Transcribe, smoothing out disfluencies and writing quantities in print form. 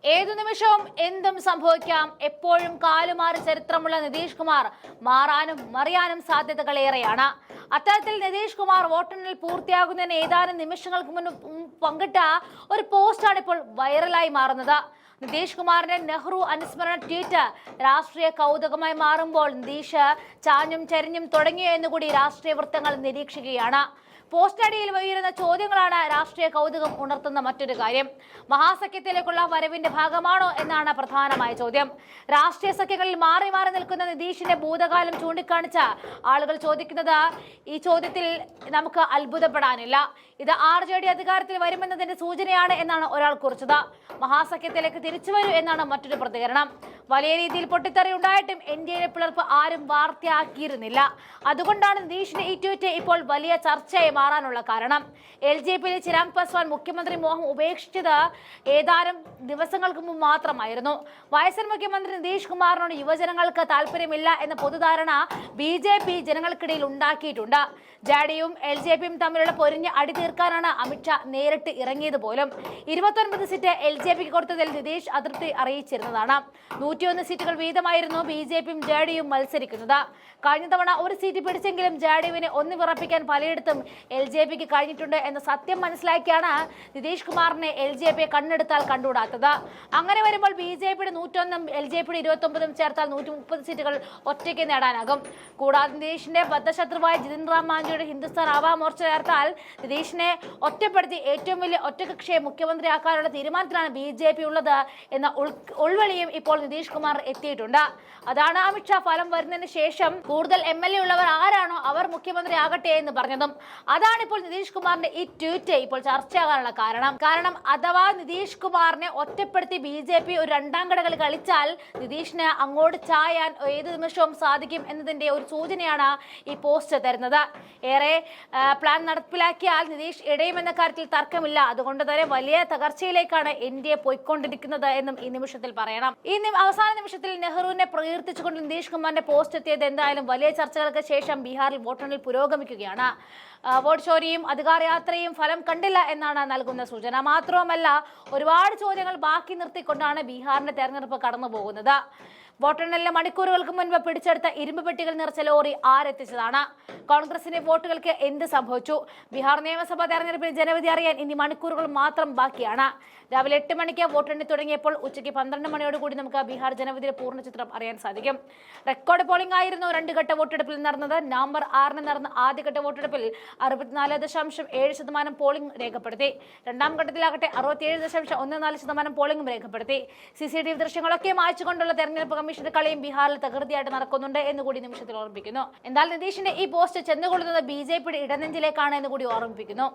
ഏതു നിമിഷവും എന്തും സംഭവിക്കാം. എപ്പോഴും കാലുമാറി ചരിത്രമുള്ള നിതീഷ് കുമാർ മാറാനും മറിയാനും സാധ്യതകളേറെയാണ്. അത്തരത്തിൽ നിതീഷ് കുമാർ വോട്ടെണ്ണൽ പൂർത്തിയാകുന്നതിന് ഏതാനും നിമിഷങ്ങൾക്ക് മുൻപ് പങ്കിട്ട ഒരു പോസ്റ്റാണ് ഇപ്പോൾ വൈറലായി മാറുന്നത്. നിതീഷ് കുമാറിന്റെ നെഹ്റു അനുസ്മരണ ട്വീറ്റ് രാഷ്ട്രീയ കൗതുകമായി മാറുമ്പോൾ നിതീഷ് ചാഞ്ഞും ചരിഞ്ഞും തുടങ്ങിയോ എന്നുകൂടി രാഷ്ട്രീയ വൃത്തങ്ങൾ നിരീക്ഷിക്കുകയാണ്. പോസ്റ്റടിയിൽ ഉയരുന്ന ചോദ്യങ്ങളാണ് രാഷ്ട്രീയ കൗതുകം ഉണർത്തുന്ന മറ്റൊരു കാര്യം. മഹാസഖ്യത്തിലേക്കുള്ള വരവിന്റെ ഭാഗമാണോ എന്നാണ് പ്രധാനമായ ചോദ്യം. രാഷ്ട്രീയ സഖ്യങ്ങളിൽ മാറി മാറി നിൽക്കുന്ന നിതീഷിന്റെ ഭൂതകാലം ചൂണ്ടിക്കാണിച്ച ആളുകൾ ചോദിക്കുന്നത് ഈ ചോദ്യത്തിൽ നമുക്ക് അത്ഭുതപ്പെടാനില്ല. ഇത് RJD അധികാരത്തിൽ വരുമെന്നതിന്റെ സൂചനയാണ് എന്നാണ് ഒരാൾ കുറിച്ചത്. മഹാസഖ്യത്തിലേക്ക് തിരിച്ചു വരൂ എന്നാണ് മറ്റൊരു പ്രതികരണം. വലിയ രീതിയിൽ പൊട്ടിത്തെറി ഉണ്ടായിട്ടും NDA പിളർപ്പ് ആരും വാർത്തയാക്കിയിരുന്നില്ല. അതുകൊണ്ടാണ് നിതീഷിന്റെ ഈ ട്വീറ്റ് ഇപ്പോൾ വലിയ ചർച്ചയായി മാറാനുള്ള കാരണം. LJPയിലെ ചിരാഗ് പാസ്വാൻ മുഖ്യമന്ത്രി മോഹം ഉപേക്ഷിച്ചത് ഏതാനും ദിവസങ്ങൾക്ക് മുമ്പ് മാത്രമായിരുന്നു. വയസ്സൻ മുഖ്യമന്ത്രി നിതീഷ് കുമാറിനോട് യുവജനങ്ങൾക്ക് താല്പര്യമില്ല എന്ന പൊതുധാരണ BJP ജനങ്ങൾക്കിടയിൽ ഉണ്ടാക്കിയിട്ടുണ്ട്. ജെഡിയുവും LJPയും തമ്മിലുള്ള പൊരിഞ്ഞ അടി തീർക്കാനാണ് അമിത്ഷാ നേരിട്ട് ഇറങ്ങിയത് പോലും. 29 സീറ്റ് LJPക്ക് കൊടുത്തതിൽ നിതീഷ് അതൃപ്തി അറിയിച്ചിരുന്നതാണ്. 101 സീറ്റുകൾ വീതമായിരുന്നു BJPയും ജെഡിയുവും മത്സരിക്കുന്നത്. കഴിഞ്ഞ തവണ ഒരു സീറ്റ് പിടിച്ചെങ്കിലും ജെഡിയുവിനെ ഒന്ന് വിറപ്പിക്കാൻ പലയിടത്തും LJPക്ക് കഴിഞ്ഞിട്ടുണ്ട് എന്ന സത്യം മനസ്സിലാക്കിയാണ് നിതീഷ് കുമാറിനെ LJP കണ്ണെടുത്താൽ കണ്ടുകൂടാത്തത്. അങ്ങനെ വരുമ്പോൾ BJPയുടെ 101ഉം LJPയുടെ 29ഉം ചേർത്താൽ 130 സീറ്റുകൾ ഒറ്റയ്ക്ക് നേടാനാകും. കൂടാതെ നിതീഷിന്റെ ബദ്ധശത്രുവായ ജിതിൻ റാം മാഞ്ചിയുടെ ഹിന്ദുസ്ഥാൻ ആവാ മോർച്ച ചേർത്താൽ നിതീഷിനെ ഒറ്റപ്പെടുത്തി ഏറ്റവും വലിയ ഒറ്റകക്ഷിയെ മുഖ്യമന്ത്രിയാക്കാനുള്ള തീരുമാനത്തിലാണ് BJP ഉള്ളത് എന്ന ഉൾവെളിയും ഇപ്പോൾ നിതീഷ് കുമാർ എത്തിയിട്ടുണ്ട്. അതാണ് അമിത്ഷാ ഫലം വരുന്നതിന് ശേഷം കൂടുതൽ MLA ഉള്ളവർ ആരാണോ അവർ മുഖ്യമന്ത്രി ആകട്ടെ എന്ന് പറഞ്ഞതും. അതാണ് ഇപ്പോൾ നിതീഷ് കുമാറിന്റെ ഈ ട്വീറ്റ് ഇപ്പോൾ ചർച്ചയാകാനുള്ള കാരണം അഥവാ നിതീഷ് കുമാറിനെ ഒറ്റപ്പെടുത്തി BJP ഒരു രണ്ടാം ഘടകൽ കളിച്ചാൽ നിതീഷിന് അങ്ങോട്ട് ചായാൻ ഏത് നിമിഷവും സാധിക്കും എന്നതിന്റെ ഒരു സൂചനയാണ് ഈ പോസ്റ്റ് തരുന്നത്. ഏറെ പ്ലാൻ നടപ്പിലാക്കിയാൽ നിതീഷ് ഇടയുമെന്ന കാര്യത്തിൽ തർക്കമില്ല. അതുകൊണ്ട് തന്നെ വലിയ തകർച്ചയിലേക്കാണ് NDA പോയിക്കൊണ്ടിരിക്കുന്നത് എന്നും ഈ നിമിഷത്തിൽ പറയണം. ഈ അവസാന നിമിഷത്തിൽ നെഹ്റുവിനെ പ്രകീർത്തിച്ചുകൊണ്ട് നിതീഷ് കുമാറിന്റെ പോസ്റ്റ് എത്തിയത് എന്തായാലും വലിയ ചർച്ചകൾക്ക് ശേഷം ബീഹാറിൽ വോട്ടെണ്ണൽ പുരോഗമിക്കുകയാണ്. വോട്ട് ചോരിയും അധികാരയാത്രയും ഫലം കണ്ടില്ല എന്നാണ് നൽകുന്ന സൂചന. മാത്രവുമല്ല ഒരുപാട് ചോദ്യങ്ങൾ ബാക്കി നിർത്തിക്കൊണ്ടാണ് ബീഹാറിന്റെ തെരഞ്ഞെടുപ്പ് കടന്നു പോകുന്നത്. വോട്ടെണ്ണലിന് മണിക്കൂറുകൾക്ക് മുൻപ് പിടിച്ചെടുത്ത ഇരുമ്പ് പെട്ടികൾ നിറച്ച ലോറി ആരെത്തിച്ചതാണ്? കോൺഗ്രസിന്റെ വോട്ടുകൾക്ക് എന്ത് സംഭവിച്ചു? ബീഹാർ നിയമസഭാ തെരഞ്ഞെടുപ്പിൽ ജനവിധി അറിയാൻ ഇനി മണിക്കൂറുകൾ മാത്രം ബാക്കിയാണ്. രാവിലെ 8 മണിക്ക് വോട്ടെണ്ണി തുടങ്ങിയപ്പോൾ ഉച്ചയ്ക്ക് 12 മണിയോടുകൂടി നമുക്ക് ബീഹാർ ജനവിധിയുടെ പൂർണ്ണ ചിത്രം അറിയാൻ സാധിക്കും. റെക്കോർഡ് പോളിംഗ് ആയിരുന്നു 2 ഘട്ട വോട്ടെടുപ്പിൽ നടന്നത്. നവംബർ 6 നടന്ന ആദ്യഘട്ട വോട്ടെടുപ്പിൽ 64.7% പോളിംഗ് രേഖപ്പെടുത്തി. രണ്ടാം ഘട്ടത്തിലാകട്ടെ 67.14% പോളിംഗും രേഖപ്പെടുത്തി. CCTV ദൃശ്യങ്ങളൊക്കെ മായ്ച്ചുകൊണ്ടുള്ള തെരഞ്ഞെടുപ്പ് കമ്മീഷന്റെ കളിയും ബീഹാറിൽ തകൃതിയായിട്ട് നടക്കുന്നുണ്ട് എന്നുകൂടി നിമിഷത്തിൽ ഓർമ്മിപ്പിക്കുന്നു. എന്നാൽ നിതീഷിന്റെ ഈ പോസ്റ്റ് ചെന്നുകൊള്ളുന്നത് BJPയുടെ ഇടനെഞ്ചിലേക്കാണ് എന്നുകൂടി ഓർമ്മിപ്പിക്കുന്നു.